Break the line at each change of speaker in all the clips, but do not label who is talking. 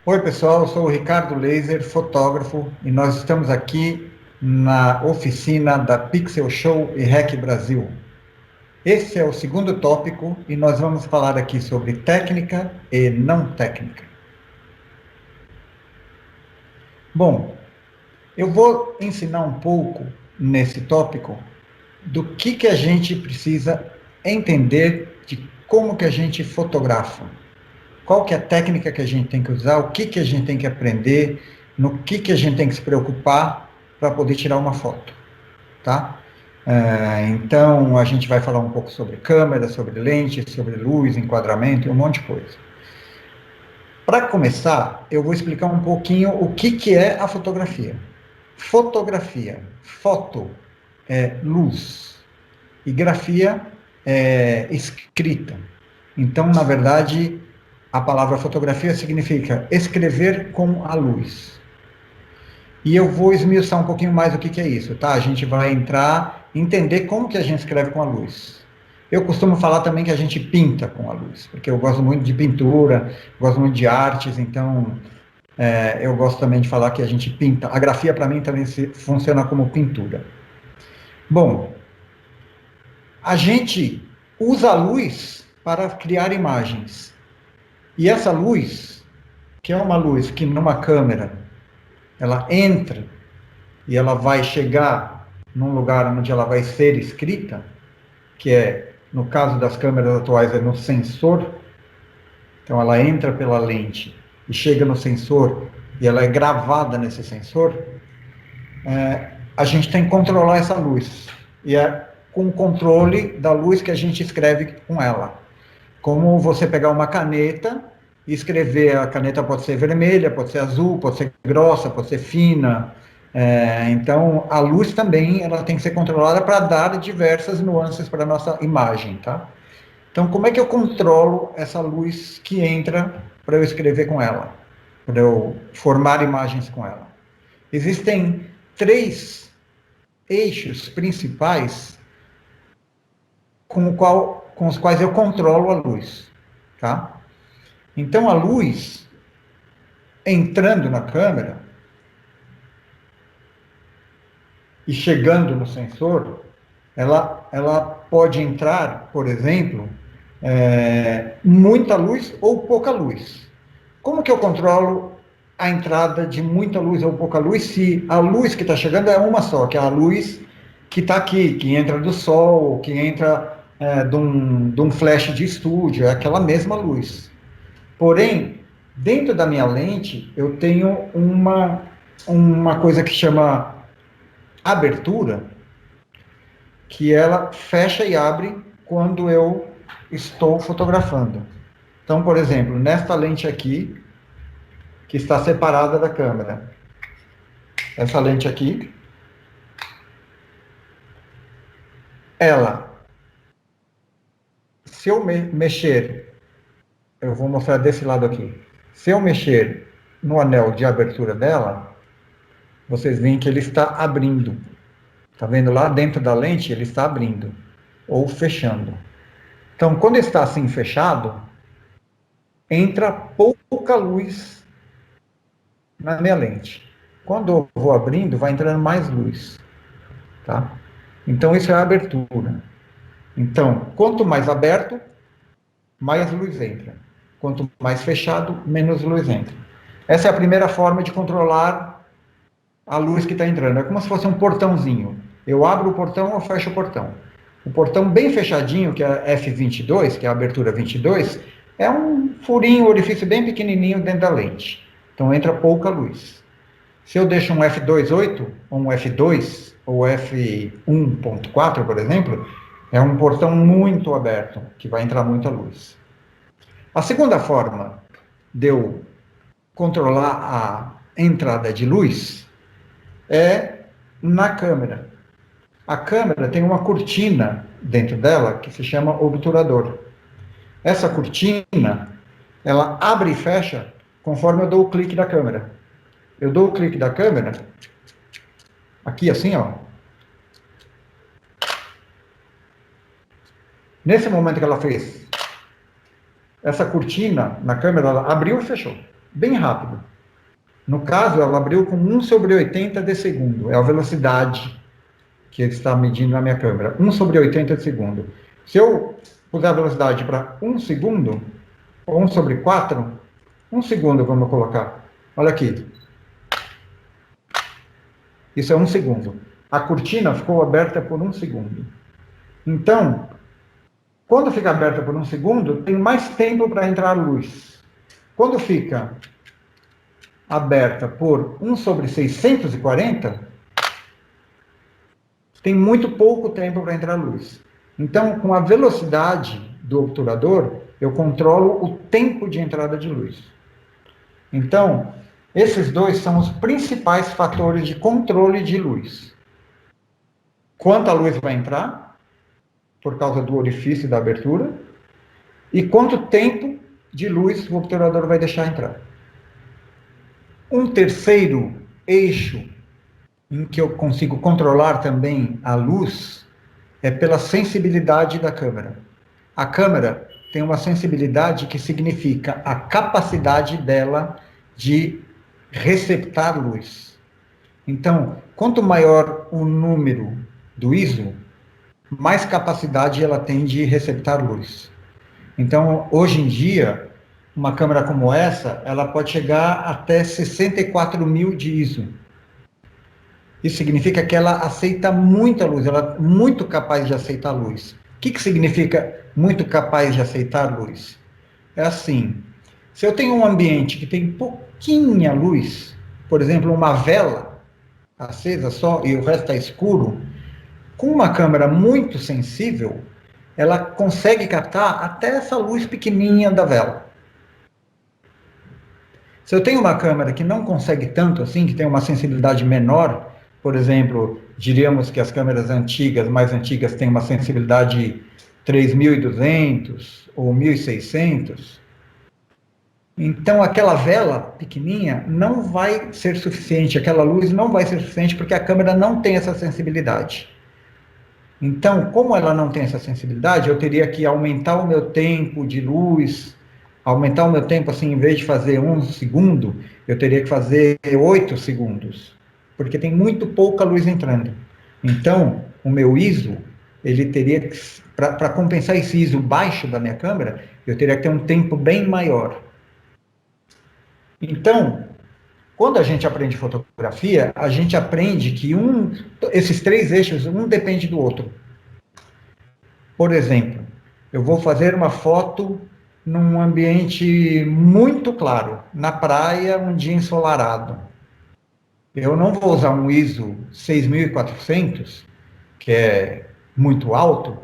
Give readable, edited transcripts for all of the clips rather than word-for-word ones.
Oi, pessoal, eu sou o Ricardo Laser, fotógrafo, e nós estamos aqui na oficina da Pixel Show e Rec Brasil. Esse é o segundo tópico e nós vamos falar aqui sobre técnica e não técnica. Bom, eu vou ensinar um pouco nesse tópico do que a gente precisa entender de como que a gente fotografa. Qual que é a técnica que a gente tem que usar, o que a gente tem que aprender, no que a gente tem que se preocupar para poder tirar uma foto, tá? Então, a gente vai falar um pouco sobre câmera, sobre lente, sobre luz, enquadramento e um monte de coisa. Para começar, eu vou explicar um pouquinho o que é a fotografia. Fotografia, foto é luz e grafia é escrita. Então, na verdade, a palavra fotografia significa escrever com a luz. E eu vou esmiuçar um pouquinho mais o que é isso, tá? A gente vai entender como que a gente escreve com a luz. Eu costumo falar também que a gente pinta com a luz, porque eu gosto muito de pintura, gosto muito de artes, então eu gosto também de falar que a gente pinta. A grafia, para mim, também funciona como pintura. Bom, a gente usa a luz para criar imagens. E essa luz, que é uma luz que numa câmera, ela entra e ela vai chegar num lugar onde ela vai ser escrita, que é, no caso das câmeras atuais, é no sensor. Então ela entra pela lente e chega no sensor e ela é gravada nesse sensor. A gente tem que controlar essa luz. E é com o controle da luz que a gente escreve com ela. Como você pegar uma caneta e escrever, a caneta pode ser vermelha, pode ser azul, pode ser grossa, pode ser fina. Então, a luz também ela tem que ser controlada para dar diversas nuances para a nossa imagem, tá? Então, como é que eu controlo essa luz que entra para eu escrever com ela, para eu formar imagens com ela? Existem três eixos principais com os quais eu controlo a luz, tá? Então, a luz entrando na câmera e chegando no sensor, ela pode entrar, por exemplo, muita luz ou pouca luz. Como que eu controlo a entrada de muita luz ou pouca luz se a luz que está chegando é uma só, que é a luz que está aqui, que entra do sol, que entra de um flash de estúdio, é aquela mesma luz. Porém, dentro da minha lente, eu tenho uma coisa que chama abertura, que ela fecha e abre quando eu estou fotografando. Então, por exemplo, nesta lente aqui, que está separada da câmera, essa lente aqui, ela, se eu mexer, eu vou mostrar desse lado aqui, se eu mexer no anel de abertura dela, vocês veem que ele está abrindo. Está vendo lá dentro da lente? Ele está abrindo ou fechando. Então, quando está assim fechado, entra pouca luz na minha lente. Quando eu vou abrindo, vai entrando mais luz. Tá? Então, isso é a abertura. Então, quanto mais aberto, mais luz entra. Quanto mais fechado, menos luz entra. Essa é a primeira forma de controlar a luz que está entrando. É como se fosse um portãozinho. Eu abro o portão ou fecho o portão. O portão bem fechadinho, que é F22, que é a abertura 22, é um furinho, um orifício bem pequenininho dentro da lente. Então entra pouca luz. Se eu deixo um F2.8, ou um F2, ou F1.4, por exemplo, é um portão muito aberto, que vai entrar muita luz. A segunda forma de eu controlar a entrada de luz é na câmera. A câmera tem uma cortina dentro dela que se chama obturador. Essa cortina, ela abre e fecha conforme eu dou o clique da câmera. Eu dou o clique da câmera, aqui assim, ó. Nesse momento que ela fez, essa cortina na câmera, ela abriu e fechou. bem rápido. No caso, ela abriu com 1/80 de segundo, é a velocidade que ele está medindo na minha câmera, 1/80 de segundo. Se eu puser a velocidade para 1 segundo, ou 1/4, 1 segundo vamos colocar. Olha aqui. Isso é 1 segundo. A cortina ficou aberta por 1 segundo. Então, quando fica aberta por 1 segundo, tem mais tempo para entrar luz. Quando fica aberta por 1/640, tem muito pouco tempo para entrar luz. Então, com a velocidade do obturador, eu controlo o tempo de entrada de luz. Então, esses dois são os principais fatores de controle de luz. Quanta luz vai entrar, por causa do orifício da abertura, e quanto tempo de luz o obturador vai deixar entrar. Um terceiro eixo em que eu consigo controlar também a luz é pela sensibilidade da câmera. A câmera tem uma sensibilidade que significa a capacidade dela de receptar luz. Então, quanto maior o número do ISO, mais capacidade ela tem de receptar luz. Então, hoje em dia, uma câmera como essa, ela pode chegar até 64.000 de ISO. Isso significa que ela aceita muita luz, ela é muito capaz de aceitar luz. O que significa muito capaz de aceitar luz? É assim, se eu tenho um ambiente que tem pouquinha luz, por exemplo, uma vela acesa só e o resto está escuro, com uma câmera muito sensível, ela consegue captar até essa luz pequenininha da vela. Se eu tenho uma câmera que não consegue tanto assim, que tem uma sensibilidade menor, por exemplo, diríamos que as câmeras antigas, mais antigas, têm uma sensibilidade 3.200 ou 1.600, então aquela vela pequenininha não vai ser suficiente, aquela luz não vai ser suficiente porque a câmera não tem essa sensibilidade. Então, como ela não tem essa sensibilidade, eu teria que aumentar o meu tempo de luz, aumentar o meu tempo, assim, em vez de fazer 1 segundo, eu teria que fazer 8 segundos, porque tem muito pouca luz entrando. Então, o meu ISO, ele teria que, para compensar esse ISO baixo da minha câmera, eu teria que ter um tempo bem maior. Então, quando a gente aprende fotografia, a gente aprende que esses três eixos, um depende do outro. Por exemplo, eu vou fazer uma foto num ambiente muito claro, na praia, um dia ensolarado. Eu não vou usar um ISO 6400, que é muito alto,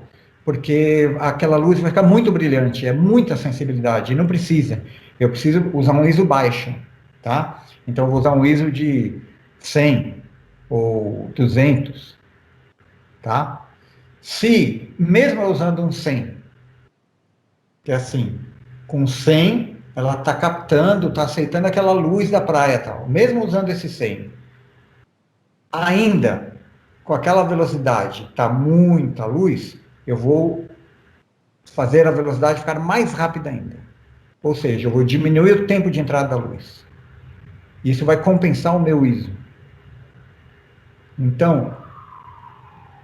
porque aquela luz vai ficar muito brilhante, é muita sensibilidade, e não precisa. Eu preciso usar um ISO baixo, tá? Então, eu vou usar um ISO de 100 ou 200, tá? Se, mesmo eu usando um 100, que é assim, com 100, ela está captando, está aceitando aquela luz da praia, tal. Mesmo usando esse 100, ainda com aquela velocidade, está muita luz, eu vou fazer a velocidade ficar mais rápida ainda. Ou seja, eu vou diminuir o tempo de entrada da luz. Isso vai compensar o meu ISO. Então,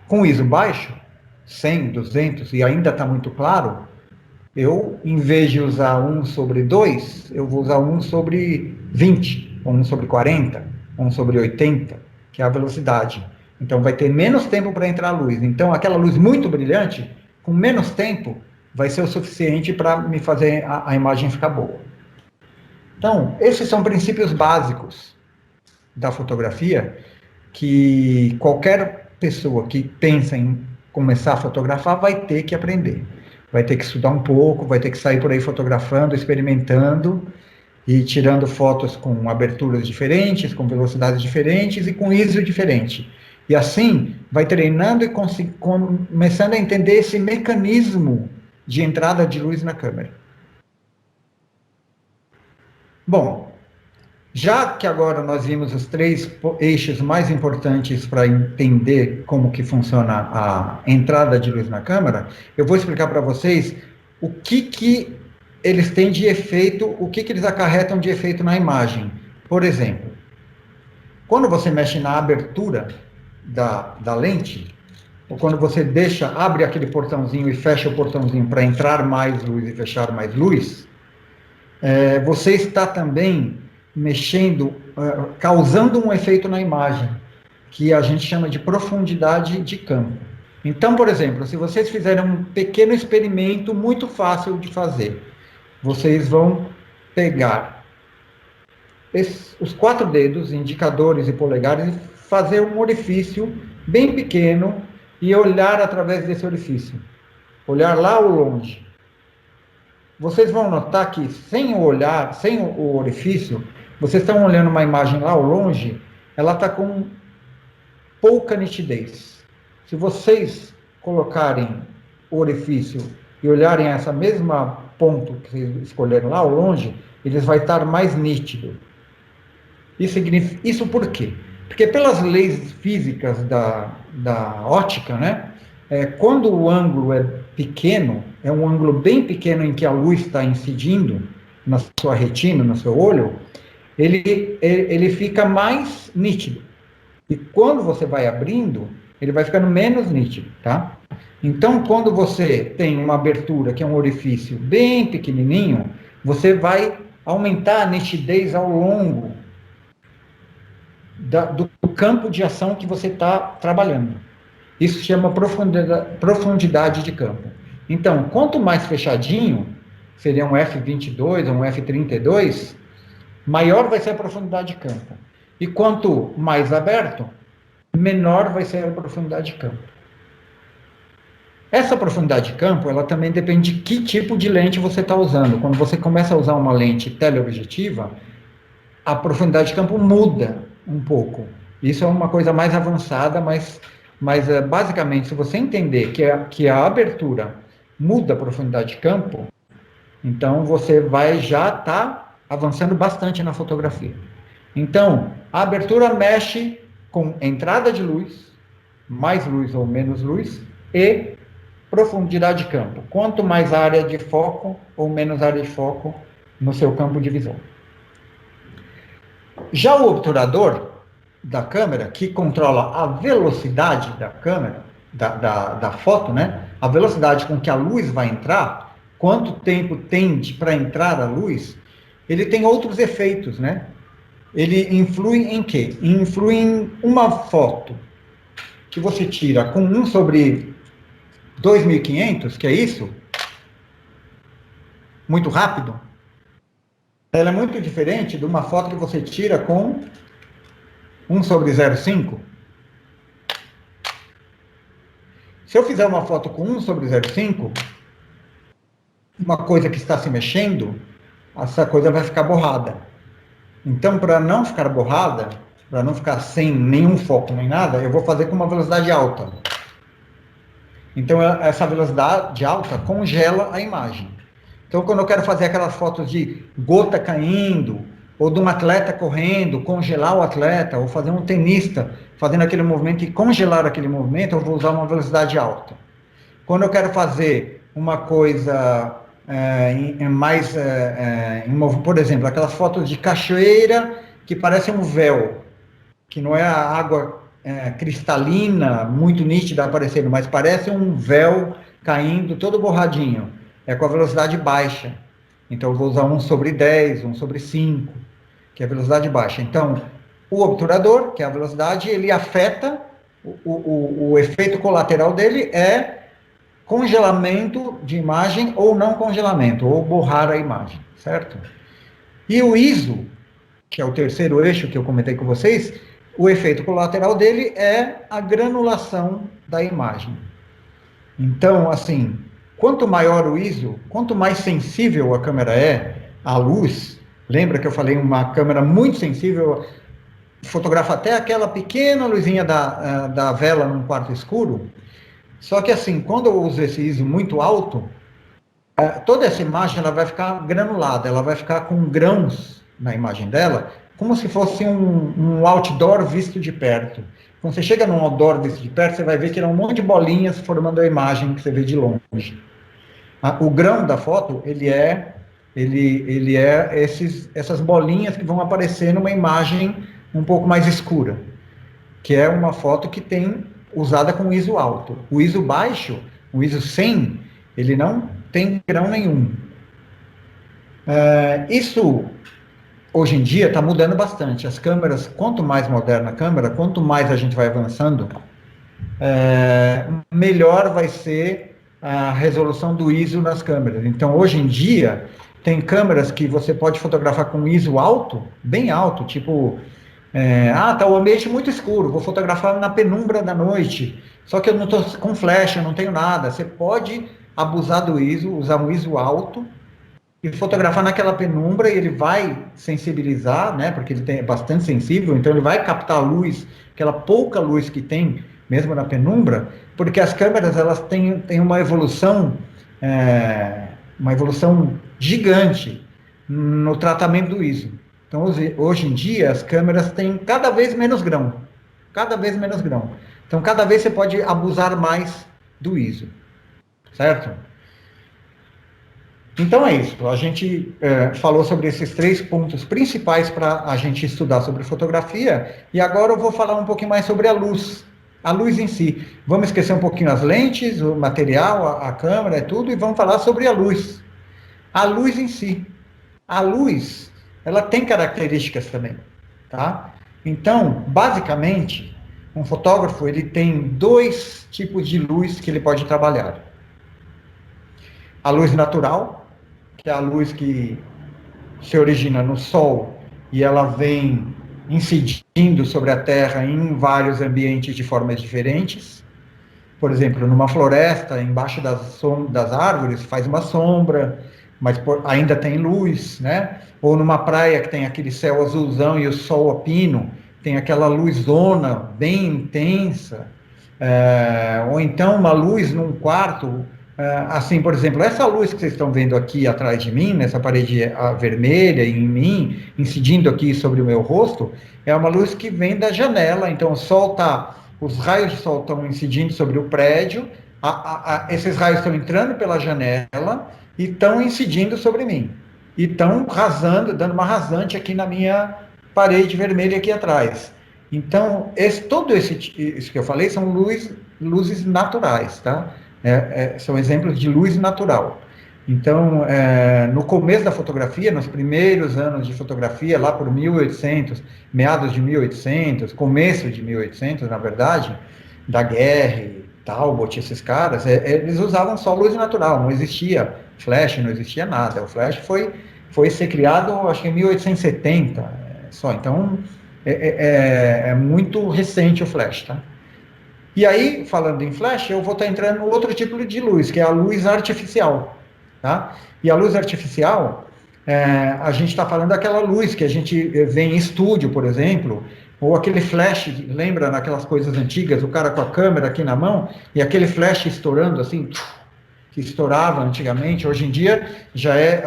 com ISO baixo, 100, 200, e ainda está muito claro, eu, em vez de usar 1/2, eu vou usar 1/20, ou 1/40, 1/80, que é a velocidade. Então, vai ter menos tempo para entrar a luz. Então, aquela luz muito brilhante, com menos tempo, vai ser o suficiente para me fazer a imagem ficar boa. Então, esses são princípios básicos da fotografia que qualquer pessoa que pensa em começar a fotografar vai ter que aprender. Vai ter que estudar um pouco, vai ter que sair por aí fotografando, experimentando e tirando fotos com aberturas diferentes, com velocidades diferentes e com ISO diferente. E assim, vai treinando e começando a entender esse mecanismo de entrada de luz na câmera. Bom, já que agora nós vimos os três eixos mais importantes para entender como que funciona a entrada de luz na câmera, eu vou explicar para vocês o que eles têm de efeito, o que eles acarretam de efeito na imagem. Por exemplo, quando você mexe na abertura da lente, ou quando você abre aquele portãozinho e fecha o portãozinho para entrar mais luz e fechar mais luz, você está também mexendo, causando um efeito na imagem, que a gente chama de profundidade de campo. Então, por exemplo, se vocês fizerem um pequeno experimento muito fácil de fazer, vocês vão pegar os 4 dedos, indicadores e polegares, e fazer um orifício bem pequeno e olhar através desse orifício. Olhar lá ao longe. Vocês vão notar que sem o olhar, sem o orifício, vocês estão olhando uma imagem lá ao longe, ela está com pouca nitidez. Se vocês colocarem o orifício e olharem essa mesma ponto que vocês escolheram lá ao longe, eles vai estar mais nítido. Isso por quê? Porque pelas leis físicas da ótica, né, quando o ângulo é pequeno, é um ângulo bem pequeno em que a luz está incidindo na sua retina, no seu olho, ele fica mais nítido. E quando você vai abrindo, ele vai ficando menos nítido, tá? Então, quando você tem uma abertura, que é um orifício bem pequenininho, você vai aumentar a nitidez ao longo do campo de ação que você está trabalhando. Isso se chama profundidade de campo. Então, quanto mais fechadinho, seria um F22 ou um F32, maior vai ser a profundidade de campo. E quanto mais aberto, menor vai ser a profundidade de campo. Essa profundidade de campo, ela também depende de que tipo de lente você está usando. Quando você começa a usar uma lente teleobjetiva, a profundidade de campo muda um pouco. Isso é uma coisa mais avançada, mas basicamente, se você entender que a abertura muda a profundidade de campo, então você vai já estar avançando bastante na fotografia. Então, a abertura mexe com entrada de luz, mais luz ou menos luz, e profundidade de campo. Quanto mais área de foco ou menos área de foco no seu campo de visão. Já o obturador da câmera, que controla a velocidade da câmera, da foto, né? A velocidade com que a luz vai entrar, quanto tempo tem para entrar a luz, ele tem outros efeitos, né? Ele influi em quê? Influi em uma foto que você tira com 1 sobre 2.500, que é isso, muito rápido. Ela é muito diferente de uma foto que você tira com 1 sobre 0,5. Se eu fizer uma foto com 1 sobre 0,5, uma coisa que está se mexendo, essa coisa vai ficar borrada. Então, para não ficar borrada, para não ficar sem nenhum foco nem nada, eu vou fazer com uma velocidade alta. Então, essa velocidade alta congela a imagem. Então, quando eu quero fazer aquelas fotos de gota caindo, ou de um atleta correndo, congelar o atleta, ou fazer um tenista fazendo aquele movimento e congelar aquele movimento, eu vou usar uma velocidade alta. Quando eu quero fazer uma coisa por exemplo, aquelas fotos de cachoeira que parecem um véu, que não é a água cristalina, muito nítida aparecendo, mas parece um véu caindo todo borradinho. É com a velocidade baixa. Então, eu vou usar 1 sobre 10, 1 sobre 5, que é a velocidade baixa. Então, o obturador, que é a velocidade, ele afeta, o efeito colateral dele é congelamento de imagem ou não congelamento, ou borrar a imagem, certo? E o ISO, que é o terceiro eixo que eu comentei com vocês, o efeito colateral dele é a granulação da imagem. Então, assim, quanto maior o ISO, quanto mais sensível a câmera é à luz, lembra que eu falei uma câmera muito sensível, fotografa até aquela pequena luzinha da vela num quarto escuro. Só que assim, quando eu uso esse ISO muito alto, toda essa imagem ela vai ficar granulada, ela vai ficar com grãos na imagem dela, como se fosse um outdoor visto de perto. Quando você chega num outdoor visto de perto, você vai ver que é um monte de bolinhas formando a imagem que você vê de longe. O grão da foto, ele é ele é essas bolinhas que vão aparecer numa imagem um pouco mais escura, que é uma foto que tem usada com ISO alto. O ISO baixo, o ISO 100, ele não tem grão nenhum. Isso, hoje em dia, está mudando bastante. As câmeras, quanto mais moderna a câmera, quanto mais a gente vai avançando, melhor vai ser a resolução do ISO nas câmeras. Então, hoje em dia, tem câmeras que você pode fotografar com ISO alto, bem alto, tipo, tá o ambiente muito escuro, vou fotografar na penumbra da noite, só que eu não estou com flash, eu não tenho nada. Você pode abusar do ISO, usar um ISO alto e fotografar naquela penumbra, e ele vai sensibilizar, né, porque ele é bastante sensível, então ele vai captar a luz, aquela pouca luz que tem, mesmo na penumbra, porque as câmeras, elas têm uma evolução gigante no tratamento do ISO. Então, hoje em dia, as câmeras têm cada vez menos grão, cada vez menos grão. Então, cada vez você pode abusar mais do ISO, certo? Então é isso, a gente falou sobre esses 3 pontos principais para a gente estudar sobre fotografia, e agora eu vou falar um pouquinho mais sobre a luz em si. Vamos esquecer um pouquinho as lentes, o material, a câmera e tudo, e vamos falar sobre a luz. A luz em si. A luz, ela tem características também, tá? Então, basicamente, um fotógrafo, ele tem 2 tipos de luz que ele pode trabalhar. A luz natural, que é a luz que se origina no Sol e ela vem incidindo sobre a Terra em vários ambientes de formas diferentes. Por exemplo, numa floresta, embaixo das árvores, faz uma sombra, mas ainda tem luz, né? Ou numa praia que tem aquele céu azulzão e o sol a pino, tem aquela luzona bem intensa. Ou então uma luz num quarto, assim, por exemplo, essa luz que vocês estão vendo aqui atrás de mim, nessa parede vermelha em mim, incidindo aqui sobre o meu rosto, é uma luz que vem da janela. Então os raios de sol estão incidindo sobre o prédio, esses raios estão entrando pela janela e estão incidindo sobre mim. E estão dando uma rasante aqui na minha parede vermelha aqui atrás. Então, isso que eu falei são luzes naturais, tá? São exemplos de luz natural. Então, no começo da fotografia, nos primeiros anos de fotografia, lá por 1800, meados de 1800, começo de 1800, na verdade, da Guerre, Talbot, esses caras, eles usavam só luz natural, não existia flash, não existia nada. O flash foi ser criado, acho que em 1870, só. Então, é muito recente o flash, tá? E aí, falando em flash, eu vou estar entrando no outro tipo de luz, que é a luz artificial, tá? E a luz artificial, a gente está falando daquela luz que a gente vê em estúdio, por exemplo, ou aquele flash, lembra naquelas coisas antigas, o cara com a câmera aqui na mão, e aquele flash estourando assim, que estourava antigamente. Hoje em dia,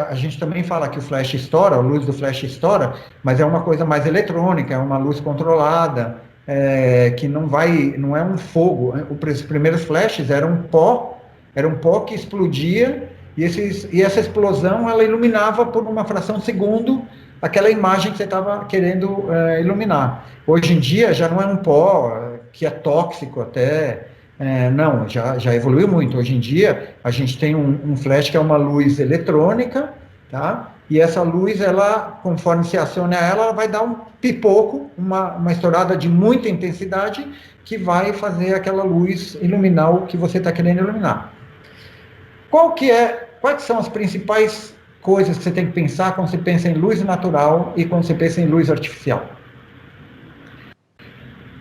a gente também fala que o flash estoura, a luz do flash estoura, mas é uma coisa mais eletrônica, é uma luz controlada, que não é um fogo. Os primeiros flashes eram um pó que explodia, e essa explosão, ela iluminava por uma fração de segundo aquela imagem que você estava querendo iluminar. Hoje em dia já não é um pó que é tóxico até, não, já evoluiu muito. Hoje em dia a gente tem um flash que é uma luz eletrônica, tá? E essa luz, ela, conforme se aciona ela vai dar um pipoco, uma estourada de muita intensidade, que vai fazer aquela luz iluminar o que você está querendo iluminar. Quais são as principais coisas que você tem que pensar quando você pensa em luz natural e quando você pensa em luz artificial?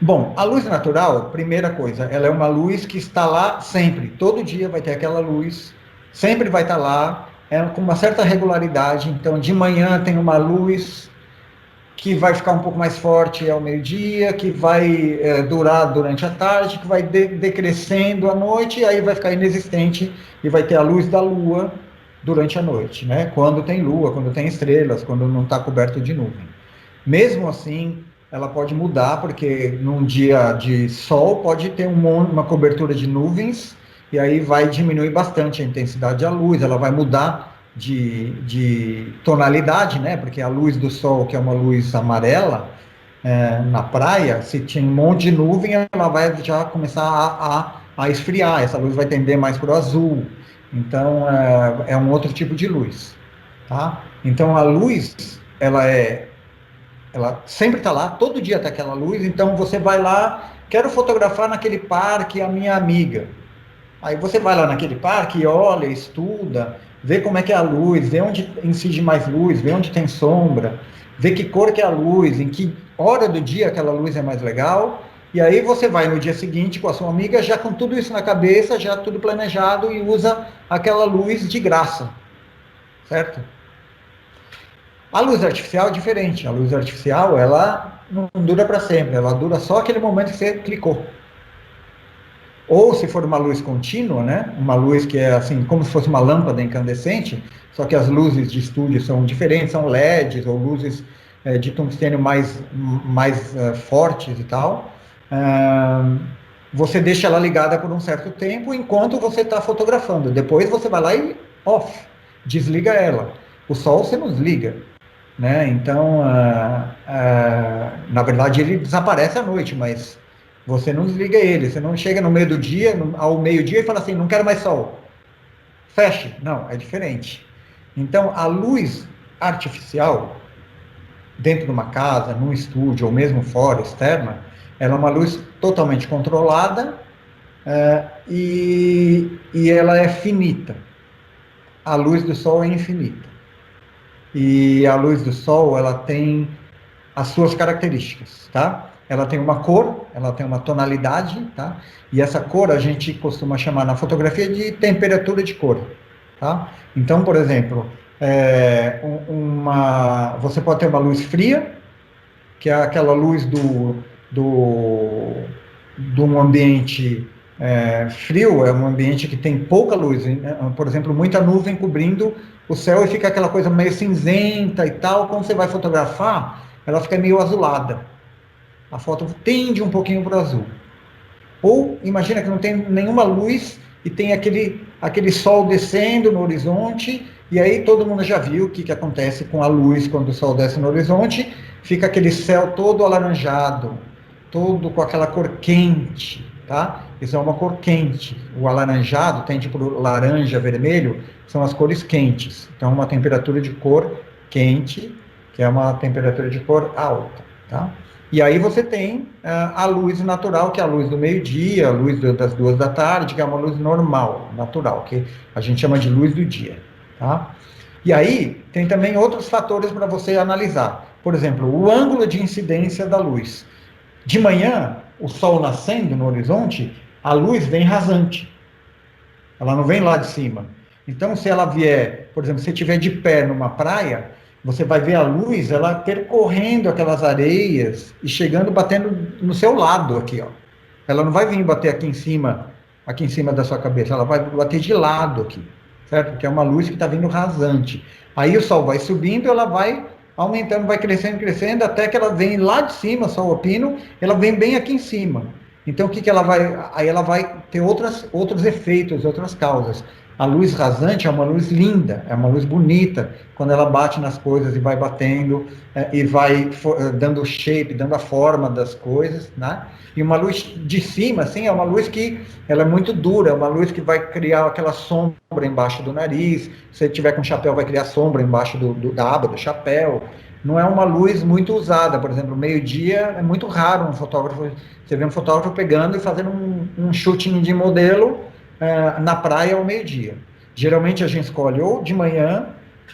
Bom, a luz natural, primeira coisa, ela é uma luz que está lá sempre. Todo dia vai ter aquela luz, sempre vai estar lá, com uma certa regularidade. Então, de manhã tem uma luz que vai ficar um pouco mais forte ao meio-dia, que vai durar durante a tarde, que vai decrescendo à noite, e aí vai ficar inexistente, e vai ter a luz da lua durante a noite, né? Quando tem lua, quando tem estrelas, quando não está coberto de nuvem. Mesmo assim, ela pode mudar, porque num dia de sol pode ter uma cobertura de nuvens, e aí vai diminuir bastante a intensidade da luz, ela vai mudar de tonalidade, né? Porque a luz do sol, que é uma luz amarela, na praia, se tinha um monte de nuvem, ela vai já começar a esfriar, essa luz vai tender mais para o azul. Então, é um outro tipo de luz, tá? Então, a luz, ela sempre está lá, todo dia está aquela luz, então você vai lá, quero fotografar naquele parque a minha amiga. Aí você vai lá naquele parque, olha, estuda, vê como é que é a luz, vê onde incide mais luz, vê onde tem sombra, vê que cor que é a luz, em que hora do dia aquela luz é mais legal, e aí você vai no dia seguinte com a sua amiga, já com tudo isso na cabeça, já tudo planejado, e usa aquela luz de graça, certo? A luz artificial é diferente. A luz artificial, ela não dura para sempre, ela dura só aquele momento que você clicou. Ou se for uma luz contínua, né? Uma luz que é assim, como se fosse uma lâmpada incandescente, só que as luzes de estúdio são diferentes, são LEDs ou luzes de tungstênio mais fortes e tal. Você deixa ela ligada por um certo tempo enquanto você está fotografando. Depois você vai lá e off, desliga ela. O sol você não desliga, né? Então, na verdade, ele desaparece à noite, mas você não desliga ele. Você não chega no meio do dia, ao meio-dia, e fala assim: não quero mais sol. Feche. Não, é diferente. Então, a luz artificial, dentro de uma casa, num estúdio, ou mesmo fora, externa, ela é uma luz totalmente controlada, e ela é finita. A luz do sol é infinita. E a luz do sol, ela tem as suas características, tá? Ela tem uma cor, ela tem uma tonalidade, tá? E essa cor a gente costuma chamar na fotografia de temperatura de cor, tá? Então, por exemplo, você pode ter uma luz fria, que é aquela luz de um ambiente frio, é um ambiente que tem pouca luz, né? Por exemplo, muita nuvem cobrindo o céu e fica aquela coisa meio cinzenta e tal. Quando você vai fotografar, ela fica meio azulada. A foto tende um pouquinho para o azul. Ou imagina que não tem nenhuma luz e tem aquele sol descendo no horizonte, e aí todo mundo já viu o que acontece com a luz quando o sol desce no horizonte, fica aquele céu todo alaranjado, todo com aquela cor quente, tá? Isso é uma cor quente. O alaranjado tende para o laranja, vermelho, são as cores quentes. Então, uma temperatura de cor quente, que é uma temperatura de cor alta, tá? E aí você tem a luz natural, que é a luz do meio-dia, a luz das 2 da tarde, que é uma luz normal, natural, que a gente chama de luz do dia, tá? E aí tem também outros fatores para você analisar. Por exemplo, o ângulo de incidência da luz. De manhã, o sol nascendo no horizonte, a luz vem rasante. Ela não vem lá de cima. Então, se ela vier, por exemplo, se você estiver de pé numa praia, você vai ver a luz, ela percorrendo aquelas areias e chegando, batendo no seu lado aqui, ó. Ela não vai vir bater aqui em cima da sua cabeça, ela vai bater de lado aqui, certo? Porque é uma luz que está vindo rasante. Aí o sol vai subindo, ela vai aumentando, vai crescendo, crescendo, até que ela vem lá de cima, sol opino, ela vem bem aqui em cima. Então, o que ela vai... Aí ela vai ter outros efeitos, outras causas. A luz rasante é uma luz linda, é uma luz bonita, quando ela bate nas coisas e vai batendo, e vai dando shape, dando a forma das coisas, né? E uma luz de cima, assim, é uma luz que ela é muito dura, é uma luz que vai criar aquela sombra embaixo do nariz. Se você tiver com chapéu, vai criar sombra embaixo da aba do chapéu. Não é uma luz muito usada, por exemplo, meio-dia é muito raro você vê um fotógrafo pegando e fazendo um shooting de modelo na praia ao meio-dia. Geralmente a gente escolhe ou de manhã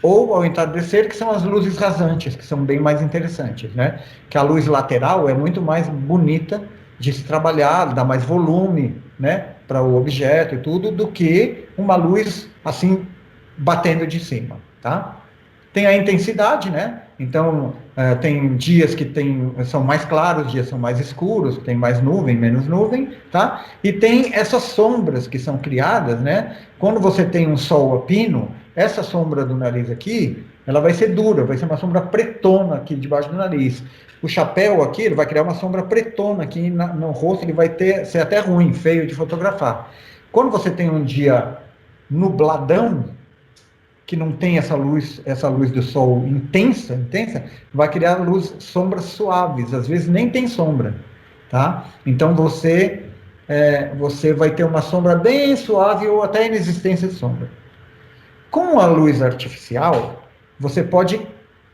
ou ao entardecer, que são as luzes rasantes, que são bem mais interessantes, né? Que a luz lateral é muito mais bonita de se trabalhar, dá mais volume, né, para o objeto e tudo, do que uma luz assim batendo de cima, tá? Tem a intensidade, né? Então, tem dias que são mais claros, dias são mais escuros, tem mais nuvem, menos nuvem, tá? E tem essas sombras que são criadas, né? Quando você tem um sol a pino, essa sombra do nariz aqui, ela vai ser dura, vai ser uma sombra pretona aqui debaixo do nariz. O chapéu aqui, ele vai criar uma sombra pretona aqui no rosto, ele vai ser até ruim, feio de fotografar. Quando você tem um dia nubladão, que não tem essa luz do sol intensa, vai criar sombras suaves, às vezes nem tem sombra, tá? Então você vai ter uma sombra bem suave ou até inexistência de sombra. Com a luz artificial, você pode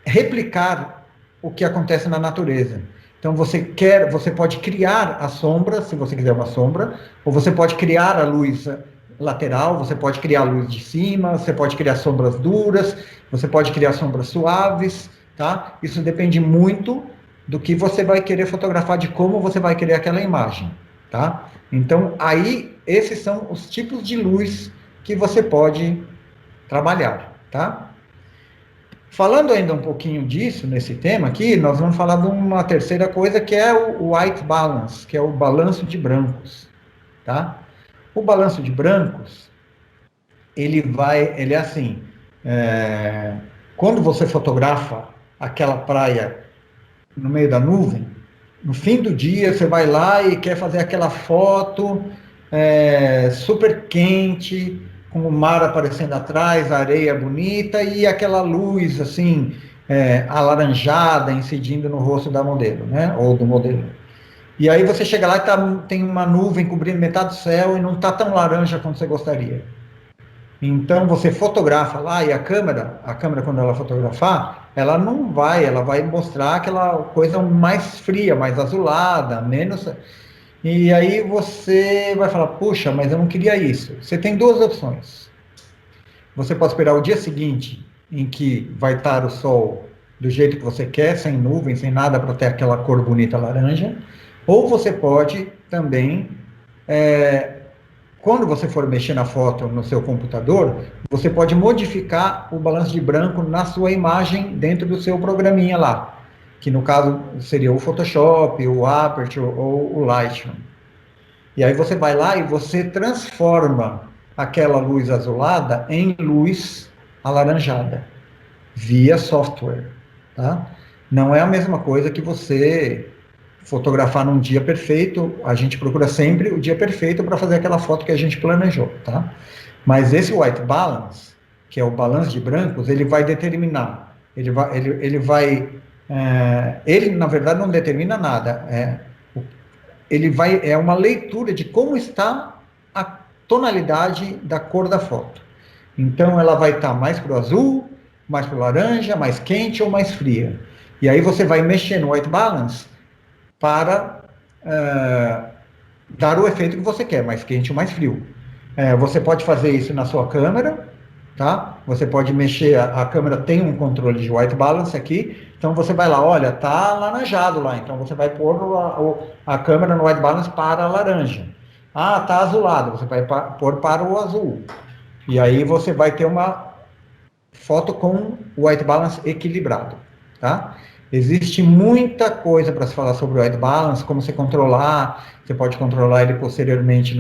replicar o que acontece na natureza. Então você pode criar a sombra, se você quiser uma sombra, ou você pode criar a luz lateral, você pode criar a luz de cima, você pode criar sombras duras, você pode criar sombras suaves, tá? Isso depende muito do que você vai querer fotografar, de como você vai querer aquela imagem, tá? Então, aí, esses são os tipos de luz que você pode trabalhar, tá? Falando ainda um pouquinho disso, nesse tema aqui, nós vamos falar de uma terceira coisa, que é o white balance, que é o balanço de brancos, tá? O balanço de brancos, ele é assim, quando você fotografa aquela praia no meio da nuvem, no fim do dia você vai lá e quer fazer aquela foto super quente, com o mar aparecendo atrás, a areia bonita e aquela luz assim alaranjada incidindo no rosto da modelo, né? Ou do modelo. E aí você chega lá e tem uma nuvem cobrindo metade do céu e não está tão laranja quanto você gostaria. Então você fotografa lá e a câmera quando ela fotografar, ela vai mostrar aquela coisa mais fria, mais azulada, menos. E aí você vai falar, puxa, mas eu não queria isso. Você tem duas opções. Você pode esperar o dia seguinte, em que vai estar o sol do jeito que você quer, sem nuvem, sem nada, para ter aquela cor bonita laranja. Ou você pode também, quando você for mexer na foto no seu computador, você pode modificar o balanço de branco na sua imagem dentro do seu programinha lá, que no caso seria o Photoshop, o Aperture ou o Lightroom. E aí você vai lá e você transforma aquela luz azulada em luz alaranjada, via software, tá? Não é a mesma coisa que você fotografar num dia perfeito. A gente procura sempre o dia perfeito para fazer aquela foto que a gente planejou, tá? Mas esse white balance, que é o balanço de brancos, ele vai determinar, ele na verdade não determina nada, é uma leitura de como está a tonalidade da cor da foto. Então ela vai estar mais para o azul, mais para o laranja, mais quente ou mais fria. E aí você vai mexer no white balance para dar o efeito que você quer, mais quente ou mais frio. Você pode fazer isso na sua câmera, tá? Você pode mexer, a câmera tem um controle de white balance aqui, então você vai lá, olha, tá laranjado lá, então você vai pôr a câmera no white balance para a laranja. Ah, tá azulado, você vai pôr para o azul. E aí você vai ter uma foto com o white balance equilibrado, tá? Existe muita coisa para se falar sobre o white balance, como você controlar, você pode controlar ele posteriormente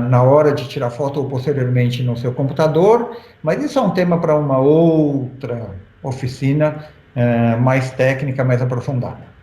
na hora de tirar foto ou posteriormente no seu computador, mas isso é um tema para uma outra oficina mais técnica, mais aprofundada.